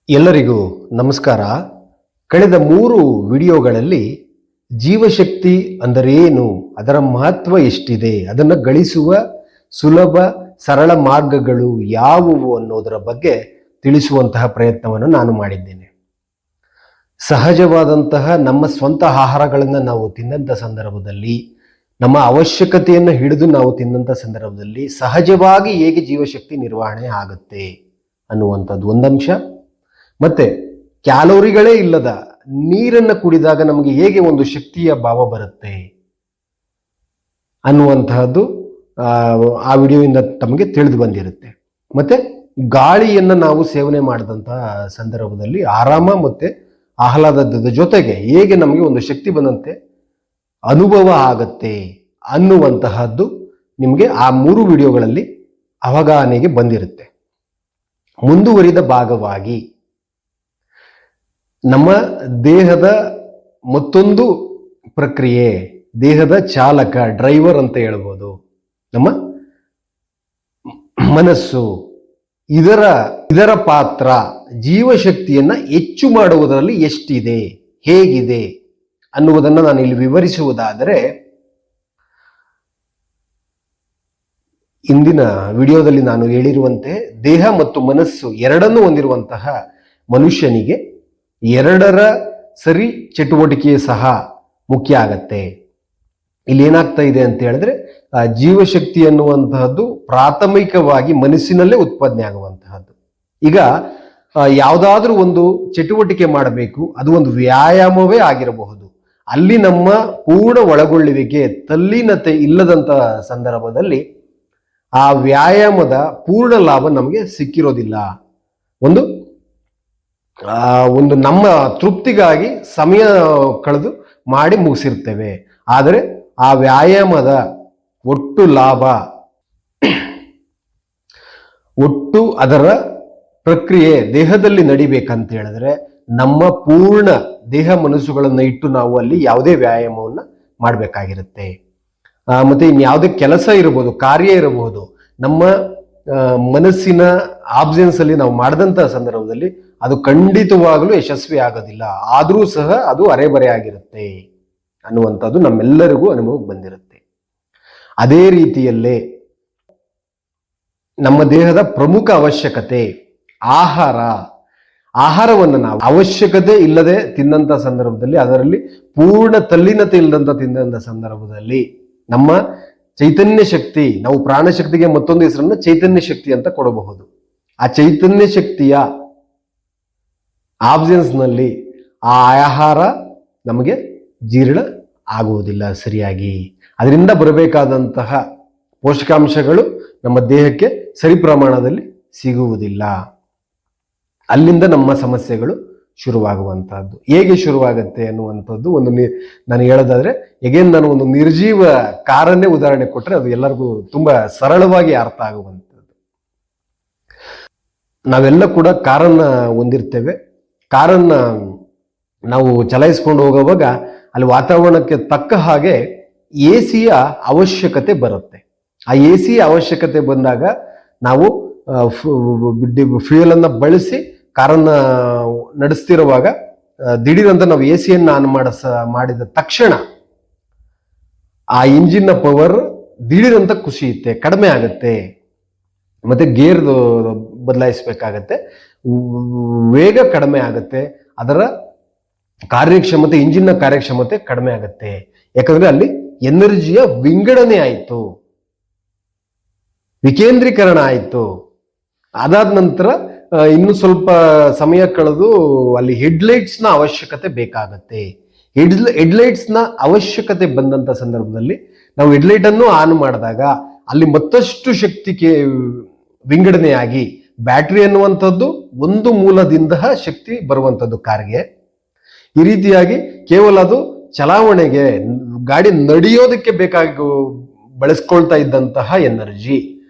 ಎಲ್ಲರಿಗೂ ನಮಸ್ಕಾರ. ಕಳೆದ 3 ವಿಡಿಯೋಗಳಲ್ಲಿ ಜೀವಶಕ್ತಿ ಅಂದರೇನು, ಅದರ ಮಹತ್ವ ಎಷ್ಟಿದೆ, ಅದನ್ನು ಗಳಿಸುವ ಸುಲಭ ಸರಳ ಮಾರ್ಗಗಳು ಯಾವುವು ಅನ್ನೋದರ ಬಗ್ಗೆ ತಿಳಿಸುವಂತಹ ಪ್ರಯತ್ನವನ್ನು ನಾನು ಮಾಡಿದ್ದೇನೆ. ಸಹಜವಾದಂತಹ ನಮ್ಮ ಸ್ವಂತ ಆಹಾರಗಳನ್ನು ನಾವು ತಿನ್ನಂಥ ಸಂದರ್ಭದಲ್ಲಿ, ನಮ್ಮ ಅವಶ್ಯಕತೆಯನ್ನು ಹಿಡಿದು ನಾವು ತಿನ್ನಂಥ ಸಂದರ್ಭದಲ್ಲಿ ಸಹಜವಾಗಿ ಹೇಗೆ ಜೀವಶಕ್ತಿ ನಿರ್ವಹಣೆ ಆಗುತ್ತೆ ಅನ್ನುವಂಥದ್ದು ಒಂದಂಶ. ಮತ್ತೆ ಕ್ಯಾಲೋರಿಗಳೇ ಇಲ್ಲದ ನೀರನ್ನು ಕುಡಿದಾಗ ನಮಗೆ ಹೇಗೆ ಒಂದು ಶಕ್ತಿಯ ಭಾವ ಬರುತ್ತೆ ಅನ್ನುವಂತಹದ್ದು ಆ ವಿಡಿಯೋಯಿಂದ ತಮಗೆ ತಿಳಿದು ಬಂದಿರುತ್ತೆ. ಮತ್ತೆ ಗಾಳಿಯನ್ನು ನಾವು ಸೇವನೆ ಮಾಡಿದಂತಹ ಸಂದರ್ಭದಲ್ಲಿ ಆರಾಮ ಮತ್ತೆ ಆಹ್ಲಾದದ ಜೊತೆಗೆ ಹೇಗೆ ನಮಗೆ ಒಂದು ಶಕ್ತಿ ಬಂದಂತೆ ಅನುಭವ ಆಗತ್ತೆ ಅನ್ನುವಂತಹದ್ದು ನಿಮಗೆ ಆ 3 ವಿಡಿಯೋಗಳಲ್ಲಿ ಅವಗಾಹನೆಗೆ ಬಂದಿರುತ್ತೆ. ಮುಂದುವರಿದ ಭಾಗವಾಗಿ ನಮ್ಮ ದೇಹದ ಮತ್ತೊಂದು ಪ್ರಕ್ರಿಯೆ, ದೇಹದ ಚಾಲಕ, ಡ್ರೈವರ್ ಅಂತ ಹೇಳ್ಬೋದು, ನಮ್ಮ ಮನಸ್ಸು, ಇದರ ಪಾತ್ರ ಜೀವಶಕ್ತಿಯನ್ನ ಹೆಚ್ಚು ಮಾಡುವುದರಲ್ಲಿ ಎಷ್ಟಿದೆ, ಹೇಗಿದೆ ಅನ್ನುವುದನ್ನು ನಾನು ಇಲ್ಲಿ ವಿವರಿಸುವುದಾದರೆ, ಇಂದಿನ ವಿಡಿಯೋದಲ್ಲಿ ನಾನು ಹೇಳಿರುವಂತೆ ದೇಹ ಮತ್ತು ಮನಸ್ಸು ಎರಡನ್ನೂ ಹೊಂದಿರುವಂತಹ ಮನುಷ್ಯನಿಗೆ ಎರಡರ ಸರಿ ಚಟುವಟಿಕೆ ಸಹ ಮುಖ್ಯ ಆಗತ್ತೆ. ಇಲ್ಲಿ ಏನಾಗ್ತಾ ಇದೆ ಅಂತ ಹೇಳಿದ್ರೆ, ಜೀವಶಕ್ತಿ ಅನ್ನುವಂತಹದ್ದು ಪ್ರಾಥಮಿಕವಾಗಿ ಮನಸ್ಸಿನಲ್ಲೇ ಉತ್ಪಾದನೆ ಆಗುವಂತಹದ್ದು. ಈಗ ಯಾವುದಾದ್ರೂ ಒಂದು ಚಟುವಟಿಕೆ ಮಾಡಬೇಕು, ಅದು ಒಂದು ವ್ಯಾಯಾಮವೇ ಆಗಿರಬಹುದು, ಅಲ್ಲಿ ನಮ್ಮ ಪೂರ್ಣ ಒಳಗೊಳ್ಳುವಿಕೆ ತಲ್ಲೀನತೆ ಇಲ್ಲದಂತಹ ಸಂದರ್ಭದಲ್ಲಿ ಆ ವ್ಯಾಯಾಮದ ಪೂರ್ಣ ಲಾಭ ನಮಗೆ ಸಿಕ್ಕಿರೋದಿಲ್ಲ. ಒಂದು ನಮ್ಮ ತೃಪ್ತಿಗಾಗಿ ಸಮಯ ಕಳೆದು ಮಾಡಿ ಮುಗಿಸಿರ್ತೇವೆ. ಆದರೆ ಆ ವ್ಯಾಯಾಮದ ಒಟ್ಟು ಅದರ ಪ್ರಕ್ರಿಯೆ ದೇಹದಲ್ಲಿ ನಡಿಬೇಕಂತ ಹೇಳಿದ್ರೆ ನಮ್ಮ ಪೂರ್ಣ ದೇಹ ಮನಸ್ಸುಗಳನ್ನ ಇಟ್ಟು ನಾವು ಅಲ್ಲಿ ಯಾವುದೇ ವ್ಯಾಯಾಮವನ್ನ ಮಾಡಬೇಕಾಗಿರುತ್ತೆ. ಮತ್ತೆ ಇನ್ಯಾವುದೇ ಕೆಲಸ ಇರಬಹುದು, ಕಾರ್ಯ ಇರಬಹುದು, ನಮ್ಮ ಮನಸ್ಸಿನ ಆಬ್ಸೆನ್ಸ್ ಅಲ್ಲಿ ನಾವು ಮಾಡಿದಂತಹ ಸಂದರ್ಭದಲ್ಲಿ ಅದು ಖಂಡಿತವಾಗಲೂ ಯಶಸ್ವಿ ಆಗೋದಿಲ್ಲ. ಆದರೂ ಸಹ ಅದು ಅರೆಬರೆ ಆಗಿರುತ್ತೆ ಅನ್ನುವಂಥದ್ದು ನಮ್ಮೆಲ್ಲರಿಗೂ ಅನುಭವಕ್ಕೆ ಬಂದಿರುತ್ತೆ. ಅದೇ ರೀತಿಯಲ್ಲೇ ನಮ್ಮ ದೇಹದ ಪ್ರಮುಖ ಅವಶ್ಯಕತೆ ಆಹಾರವನ್ನು ನಾವು ಅವಶ್ಯಕತೆ ಇಲ್ಲದೆ ತಿನ್ನಂತ ಸಂದರ್ಭದಲ್ಲಿ, ಅದರಲ್ಲಿ ಪೂರ್ಣ ತಲ್ಲೀನತೆ ಇಲ್ಲದಂತ ತಿನ್ನಂತ ಸಂದರ್ಭದಲ್ಲಿ ನಮ್ಮ ಚೈತನ್ಯ ಶಕ್ತಿ, ನಾವು ಪ್ರಾಣಶಕ್ತಿಗೆ ಮತ್ತೊಂದು ಹೆಸರನ್ನು ಚೈತನ್ಯ ಶಕ್ತಿ ಅಂತ ಕೊಡಬಹುದು. ಆ ಚೈತನ್ಯ ಶಕ್ತಿಯ ಆಬ್ಸೆನ್ಸ್ ನಲ್ಲಿ ಆ ಆಹಾರ ನಮಗೆ ಜೀರ್ಣ ಆಗುವುದಿಲ್ಲ ಸರಿಯಾಗಿ. ಅದರಿಂದ ಬರಬೇಕಾದಂತಹ ಪೋಷಕಾಂಶಗಳು ನಮ್ಮ ದೇಹಕ್ಕೆ ಸರಿ ಪ್ರಮಾಣದಲ್ಲಿ ಸಿಗುವುದಿಲ್ಲ. ಅಲ್ಲಿಂದ ನಮ್ಮ ಸಮಸ್ಯೆಗಳು ಶುರುವಾಗುವಂತಹದ್ದು. ಹೇಗೆ ಶುರುವಾಗುತ್ತೆ ಅನ್ನುವಂಥದ್ದು ನಾನು ಹೇಳೋದಾದ್ರೆ, ನಾನು ಒಂದು ನಿರ್ಜೀವ ಕಾರನ್ನೇ ಉದಾಹರಣೆ ಕೊಟ್ಟರೆ ಅದು ಎಲ್ಲರಿಗೂ ತುಂಬಾ ಸರಳವಾಗಿ ಅರ್ಥ ಆಗುವಂಥದ್ದು. ನಾವೆಲ್ಲ ಕೂಡ ಕಾರನ್ನ ಹೊಂದಿರ್ತೇವೆ. ಕಾರನ್ನ ನಾವು ಚಲಾಯಿಸ್ಕೊಂಡು ಹೋಗುವಾಗ ಅಲ್ಲಿ ವಾತಾವರಣಕ್ಕೆ ತಕ್ಕ ಹಾಗೆ AC ಅವಶ್ಯಕತೆ ಬರುತ್ತೆ. ಆ AC ಅವಶ್ಯಕತೆ ಬಂದಾಗ ನಾವು ಫ್ಯೂಯಲ್ ಅನ್ನ ಬಳಸಿ ಕಾರನ್ನ ನಡೆಸ್ತಿರುವಾಗ ದಿಢೀರಂತ ನಾವು AC ಆನ್ ಮಾಡಿದ ತಕ್ಷಣ ಆ ಇಂಜಿನ್ ನ ಪವರ್ ದಿಢೀರಂತ ಕುಸಿಯುತ್ತೆ, ಕಡಿಮೆ ಆಗುತ್ತೆ. ಮತ್ತೆ ಗೇರ್ ಬದಲಾಯಿಸಬೇಕಾಗತ್ತೆ, ವೇಗ ಕಡಿಮೆ ಆಗುತ್ತೆ, ಅದರ ಕಾರ್ಯಕ್ಷಮತೆ, ಇಂಜಿನ್ ನ ಕಾರ್ಯಕ್ಷಮತೆ ಕಡಿಮೆ ಆಗುತ್ತೆ. ಯಾಕಂದ್ರೆ ಅಲ್ಲಿ ಎನರ್ಜಿಯ ವಿಂಗಡಣೆ ಆಯಿತು, ವಿಕೇಂದ್ರೀಕರಣ ಆಯಿತು. ಅದಾದ ನಂತರ ಇನ್ನು ಸ್ವಲ್ಪ ಸಮಯ ಕಳೆದು ಅಲ್ಲಿ ಹೆಡ್ಲೈಟ್ಸ್ ನ ಅವಶ್ಯಕತೆ ಬೇಕಾಗತ್ತೆ. ಹೆಡ್ಲೈಟ್ಸ್ ನ ಅವಶ್ಯಕತೆ ಬಂದಂತ ಸಂದರ್ಭದಲ್ಲಿ ನಾವು ಹೆಡ್ಲೈಟ್ ಅನ್ನು ಆನ್ ಮಾಡಿದಾಗ ಅಲ್ಲಿ ಮತ್ತಷ್ಟು ಶಕ್ತಿಗೆ ವಿಂಗಡಣೆಯಾಗಿ ಬ್ಯಾಟ್ರಿ ಅನ್ನುವಂಥದ್ದು ಒಂದು ಮೂಲದಿಂದ ಶಕ್ತಿ ಬರುವಂಥದ್ದು ಕಾರ್ಗೆ. ಈ ರೀತಿಯಾಗಿ ಕೇವಲ ಅದು ಚಲಾವಣೆಗೆ, ಗಾಡಿ ನಡೆಯೋದಕ್ಕೆ ಬೇಕಾಗಿ ಬಳಸ್ಕೊಳ್ತಾ ಇದ್ದಂತಹ ಎನರ್ಜಿ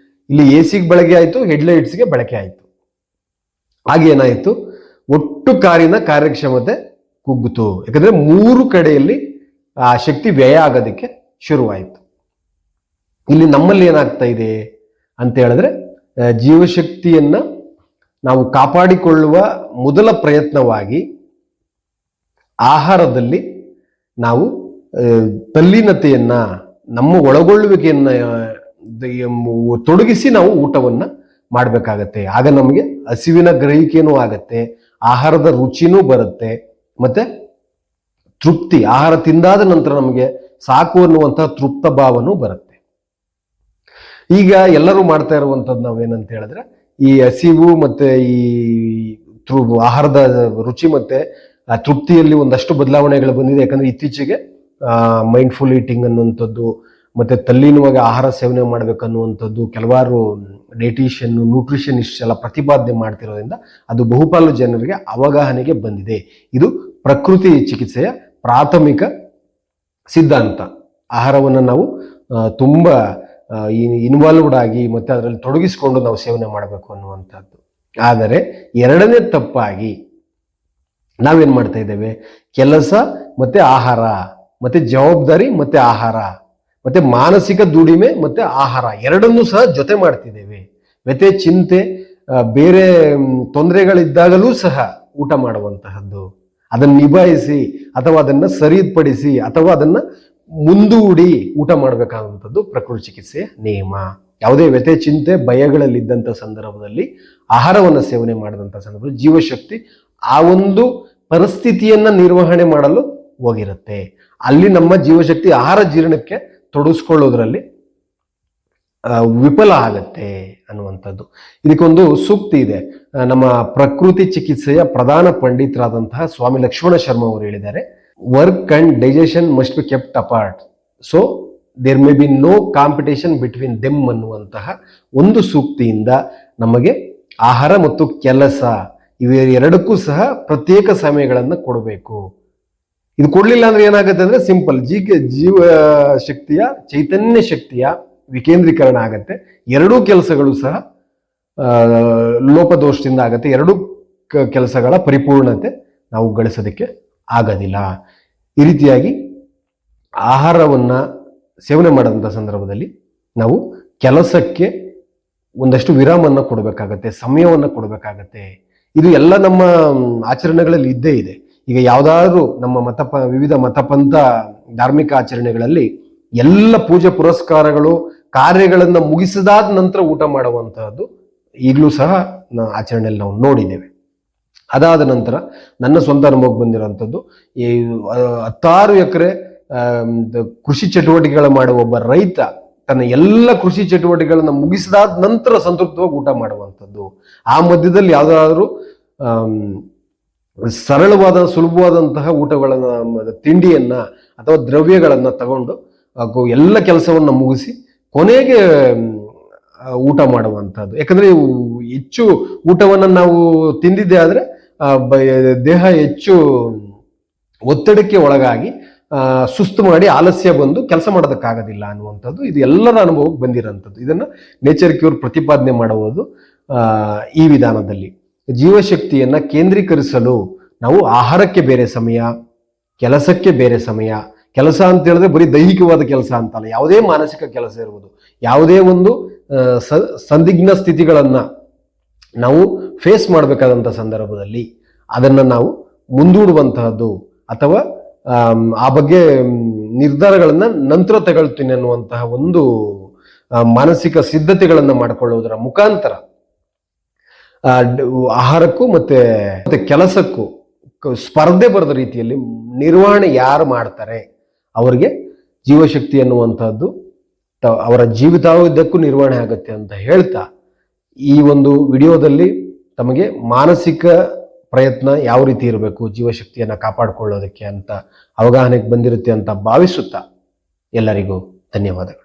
ಇಲ್ಲಿ AC ಬಳಕೆ ಆಯಿತು, ಹೆಡ್ಲೈಟ್ಸ್ಗೆ ಬಳಕೆ ಆಯಿತು. ಹಾಗೇನಾಯಿತು, ಒಟ್ಟು ಕಾರಿನ ಕಾರ್ಯಕ್ಷಮತೆ ಕುಗ್ಗಿತು. ಯಾಕಂದ್ರೆ 3 ಕಡೆಯಲ್ಲಿ ಆ ಶಕ್ತಿ ವ್ಯಯ ಆಗೋದಕ್ಕೆ ಶುರುವಾಯಿತು. ಇಲ್ಲಿ ನಮ್ಮಲ್ಲಿ ಏನಾಗ್ತಾ ಇದೆ ಅಂತ ಹೇಳಿದ್ರೆ, ಜೀವಶಕ್ತಿಯನ್ನ ನಾವು ಕಾಪಾಡಿಕೊಳ್ಳುವ ಮೊದಲ ಪ್ರಯತ್ನವಾಗಿ ಆಹಾರದಲ್ಲಿ ನಾವು ತಲ್ಲೀನತೆಯನ್ನ, ನಮ್ಮ ಒಳಗೊಳ್ಳುವಿಕೆಯನ್ನ ತೊಡಗಿಸಿ ನಾವು ಊಟವನ್ನ ಮಾಡಬೇಕಾಗತ್ತೆ. ಆಗ ನಮಗೆ ಹಸಿವಿನ ಗ್ರಹಿಕೆನೂ ಆಗತ್ತೆ, ಆಹಾರದ ರುಚಿನೂ ಬರುತ್ತೆ, ಮತ್ತೆ ತೃಪ್ತಿ, ಆಹಾರ ತಿಂದಾದ ನಂತರ ನಮಗೆ ಸಾಕು ಅನ್ನುವಂತಹ ತೃಪ್ತ ಭಾವನೂ ಬರುತ್ತೆ. ಈಗ ಎಲ್ಲರೂ ಮಾಡ್ತಾ ಇರುವಂತದ್ದು ನಾವೇನಂತ ಹೇಳಿದ್ರೆ, ಈ ಹಸಿವು ಮತ್ತೆ ಈ ಆಹಾರದ ರುಚಿ ಮತ್ತೆ ತೃಪ್ತಿಯಲ್ಲಿ ಒಂದಷ್ಟು ಬದಲಾವಣೆಗಳು ಬಂದಿದೆ. ಯಾಕಂದ್ರೆ ಇತ್ತೀಚೆಗೆ ಮೈಂಡ್ಫುಲ್ ಈಟಿಂಗ್ ಅನ್ನುವಂಥದ್ದು, ಮತ್ತೆ ತಲ್ಲೀನವಾಗಿ ಆಹಾರ ಸೇವನೆ ಮಾಡ್ಬೇಕನ್ನುವಂಥದ್ದು ಕೆಲವಾರು ಡೈಟಿಷಿಯನ್, ನ್ಯೂಟ್ರಿಷನಿಸ್ಟ್ ಎಲ್ಲ ಪ್ರತಿಪಾದನೆ ಮಾಡ್ತಿರೋದ್ರಿಂದ ಅದು ಬಹುಪಾಲು ಜನರಿಗೆ ಅವಗಾಹನೆಗೆ ಬಂದಿದೆ. ಇದು ಪ್ರಕೃತಿ ಚಿಕಿತ್ಸೆಯ ಪ್ರಾಥಮಿಕ ಸಿದ್ಧಾಂತ. ಆಹಾರವನ್ನು ನಾವು ತುಂಬಾ ಇನ್ವಾಲ್ವ್ಡ್ ಆಗಿ ಮತ್ತೆ ಅದರಲ್ಲಿ ತೊಡಗಿಸಿಕೊಂಡು ನಾವು ಸೇವನೆ ಮಾಡಬೇಕು ಅನ್ನುವಂಥದ್ದು. ಆದರೆ ಎರಡನೇ ತಪ್ಪಾಗಿ ನಾವೇನ್ ಮಾಡ್ತಾ ಇದ್ದೇವೆ, ಕೆಲಸ ಮತ್ತೆ ಆಹಾರ, ಮತ್ತೆ ಜವಾಬ್ದಾರಿ ಮತ್ತೆ ಆಹಾರ, ಮತ್ತೆ ಮಾನಸಿಕ ದುಡಿಮೆ ಮತ್ತೆ ಆಹಾರ ಎರಡನ್ನೂ ಸಹ ಜೊತೆ ಮಾಡ್ತಿದ್ದೇವೆ. ವ್ಯಥೆ, ಚಿಂತೆ, ಬೇರೆ ತೊಂದರೆಗಳಿದ್ದಾಗಲೂ ಸಹ ಊಟ ಮಾಡುವಂತಹದ್ದು, ಅದನ್ನು ನಿಭಾಯಿಸಿ ಅಥವಾ ಅದನ್ನ ಸರಿಪಡಿಸಿ ಅಥವಾ ಅದನ್ನ ಮುಂದೂಡಿ ಊಟ ಮಾಡಬೇಕಾದಂಥದ್ದು ಪ್ರಕೃತಿ ಚಿಕಿತ್ಸೆಯ ನಿಯಮ. ಯಾವುದೇ ವ್ಯಥೆ, ಚಿಂತೆ, ಭಯಗಳಲ್ಲಿದ್ದಂಥ ಸಂದರ್ಭದಲ್ಲಿ ಆಹಾರವನ್ನು ಸೇವನೆ ಮಾಡಿದಂಥ ಸಂದರ್ಭದಲ್ಲಿ ಜೀವಶಕ್ತಿ ಆ ಒಂದು ಪರಿಸ್ಥಿತಿಯನ್ನ ನಿರ್ವಹಣೆ ಮಾಡಲು ಹೋಗಿರುತ್ತೆ. ಅಲ್ಲಿ ನಮ್ಮ ಜೀವಶಕ್ತಿ ಆಹಾರ ಜೀರ್ಣಕ್ಕೆ ತೊಡಗಿಸ್ಕೊಳ್ಳೋದ್ರಲ್ಲಿ ವಿಫಲ ಆಗತ್ತೆ ಅನ್ನುವಂಥದ್ದು. ಇದಕ್ಕೊಂದು ಸೂಕ್ತಿ ಇದೆ. ನಮ್ಮ ಪ್ರಕೃತಿ ಚಿಕಿತ್ಸೆಯ ಪ್ರಧಾನ ಪಂಡಿತರಾದಂತಹ ಸ್ವಾಮಿ ಲಕ್ಷ್ಮಣ ಶರ್ಮಾ ಅವರು ಹೇಳಿದ್ದಾರೆ, work and digestion must be kept apart, so there may be no competition between them ಅನ್ನುವಂತಹ ಒಂದು ಸೂಕ್ತಿಯಿಂದ ನಮಗೆ ಆಹಾರ ಮತ್ತು ಕೆಲಸ ಇವೆರಡಕ್ಕೂ ಸಹ ಪ್ರತ್ಯೇಕ ಸಮಯಗಳನ್ನು ಕೊಡಬೇಕು. ಇದು ಕೊಡ್ಲಿಲ್ಲ ಅಂದ್ರೆ ಏನಾಗುತ್ತೆ ಅಂದ್ರೆ ಸಿಂಪಲ್, ಜೀವ ಶಕ್ತಿಯ, ಚೈತನ್ಯ ಶಕ್ತಿಯ ವಿಕೇಂದ್ರೀಕರಣ ಆಗತ್ತೆ. ಎರಡೂ ಕೆಲಸಗಳು ಸಹ ಲೋಪದೋಷದಿಂದ ಆಗತ್ತೆ. ಎರಡೂ ಕೆಲಸಗಳ ಪರಿಪೂರ್ಣತೆ ನಾವು ಗಳಿಸೋದಕ್ಕೆ ಆಗೋದಿಲ್ಲ. ಈ ರೀತಿಯಾಗಿ ಆಹಾರವನ್ನ ಸೇವನೆ ಮಾಡಿದಂಥ ಸಂದರ್ಭದಲ್ಲಿ ನಾವು ಕೆಲಸಕ್ಕೆ ಒಂದಷ್ಟು ವಿರಾಮವನ್ನು ಕೊಡಬೇಕಾಗತ್ತೆ, ಸಮಯವನ್ನು ಕೊಡಬೇಕಾಗತ್ತೆ. ಇದು ಎಲ್ಲ ನಮ್ಮ ಆಚರಣೆಗಳಲ್ಲಿ ಇದ್ದೇ ಇದೆ. ಈಗ ಯಾವ್ದಾದ್ರು ನಮ್ಮ ವಿವಿಧ ಮತಪಂಥ ಧಾರ್ಮಿಕ ಆಚರಣೆಗಳಲ್ಲಿ ಎಲ್ಲ ಪೂಜೆ ಪುರಸ್ಕಾರಗಳು ಕಾರ್ಯಗಳನ್ನ ಮುಗಿಸಿದಾದ ನಂತರ ಊಟ ಮಾಡುವಂತಹದ್ದು ಈಗಲೂ ಸಹ ಆಚರಣೆಯಲ್ಲಿ ನಾವು ನೋಡಿದ್ದೇವೆ. ಅದಾದ ನಂತರ ನನ್ನ ಸ್ವಂತ ಅನುಭವಕ್ಕೆ ಬಂದಿರುವಂಥದ್ದು, ಈ 16 ಎಕರೆ ಕೃಷಿ ಚಟುವಟಿಕೆಗಳು ಮಾಡುವ ಒಬ್ಬ ರೈತ ತನ್ನ ಎಲ್ಲ ಕೃಷಿ ಚಟುವಟಿಕೆಗಳನ್ನ ಮುಗಿಸಿದಾದ ನಂತರ ಸಂತೃಪ್ತವಾಗಿ ಊಟ ಮಾಡುವಂಥದ್ದು. ಆ ಮಧ್ಯದಲ್ಲಿ ಯಾವ್ದಾದ್ರು ಸರಳವಾದ, ಸುಲಭವಾದಂತಹ ಊಟಗಳನ್ನ, ತಿಂಡಿಯನ್ನ ಅಥವಾ ದ್ರವ್ಯಗಳನ್ನ ತಗೊಂಡು ಎಲ್ಲ ಕೆಲಸವನ್ನ ಮುಗಿಸಿ ಕೊನೆಗೆ ಊಟ ಮಾಡುವಂಥದ್ದು. ಯಾಕಂದ್ರೆ ಹೆಚ್ಚು ಊಟವನ್ನ ನಾವು ತಿಂದಿದ್ದೆ ಆದ್ರೆ ದೇಹ ಹೆಚ್ಚು ಒತ್ತಡಕ್ಕೆ ಒಳಗಾಗಿ ಸುಸ್ತು ಮಾಡಿ ಆಲಸ್ಯ ಬಂದು ಕೆಲಸ ಮಾಡೋದಕ್ಕಾಗೋದಿಲ್ಲ ಅನ್ನುವಂಥದ್ದು ಇದು ಎಲ್ಲರ ಅನುಭವಕ್ಕೆ ಬಂದಿರೋಂಥದ್ದು. ಇದನ್ನ ನೇಚರ್ ಕ್ಯೂರ್ ಪ್ರತಿಪಾದನೆ ಮಾಡುವುದು ಈ ವಿಧಾನದಲ್ಲಿ. ಜೀವಶಕ್ತಿಯನ್ನ ಕೇಂದ್ರೀಕರಿಸಲು ನಾವು ಆಹಾರಕ್ಕೆ ಬೇರೆ ಸಮಯ, ಕೆಲಸಕ್ಕೆ ಬೇರೆ ಸಮಯ. ಕೆಲಸ ಅಂತ ಹೇಳಿದ್ರೆ ಬರೀ ದೈಹಿಕವಾದ ಕೆಲಸ ಅಂತಲ್ಲ, ಯಾವುದೇ ಮಾನಸಿಕ ಕೆಲಸ ಇರ್ಬೋದು, ಯಾವುದೇ ಒಂದು ಸಂದಿಗ್ಧ ಸ್ಥಿತಿಗಳನ್ನ ನಾವು ಫೇಸ್ ಮಾಡಬೇಕಾದಂಥ ಸಂದರ್ಭದಲ್ಲಿ ಅದನ್ನ ನಾವು ಮುಂದೂಡುವಂತಹದ್ದು ಅಥವಾ ಆ ಬಗ್ಗೆ ನಿರ್ಧಾರಗಳನ್ನ ನಂತರ ತಗೊಳ್ತೀನಿ ಅನ್ನುವಂತಹ ಒಂದು ಮಾನಸಿಕ ಸಿದ್ಧತೆಗಳನ್ನ ಮಾಡಿಕೊಳ್ಳುವುದರ ಮುಖಾಂತರ ಆಹಾರಕ್ಕೂ ಮತ್ತೆ ಕೆಲಸಕ್ಕೂ ಸ್ಪರ್ಧೆ ಬರದ ರೀತಿಯಲ್ಲಿ ನಿರ್ವಹಣೆ ಯಾರು ಮಾಡ್ತಾರೆ ಅವರಿಗೆ ಜೀವಶಕ್ತಿ ಅನ್ನುವಂಥದ್ದು ಅವರ ಜೀವಿತಾವಧಿಕ್ಕೂ ನಿರ್ವಹಣೆ ಆಗುತ್ತೆ ಅಂತ ಹೇಳ್ತಾ, ಈ ಒಂದು ವಿಡಿಯೋದಲ್ಲಿ ತಮಗೆ ಮಾನಸಿಕ ಪ್ರಯತ್ನ ಯಾವ ರೀತಿ ಇರಬೇಕು ಜೀವಶಕ್ತಿಯನ್ನ ಕಾಪಾಡಿಕೊಳ್ಳೋದಕ್ಕೆ ಅಂತ ಅವಗಾಹನೆಗೆ ಬಂದಿರುತ್ತೆ ಅಂತ ಭಾವಿಸುತ್ತಾ ಎಲ್ಲರಿಗೂ ಧನ್ಯವಾದಗಳು.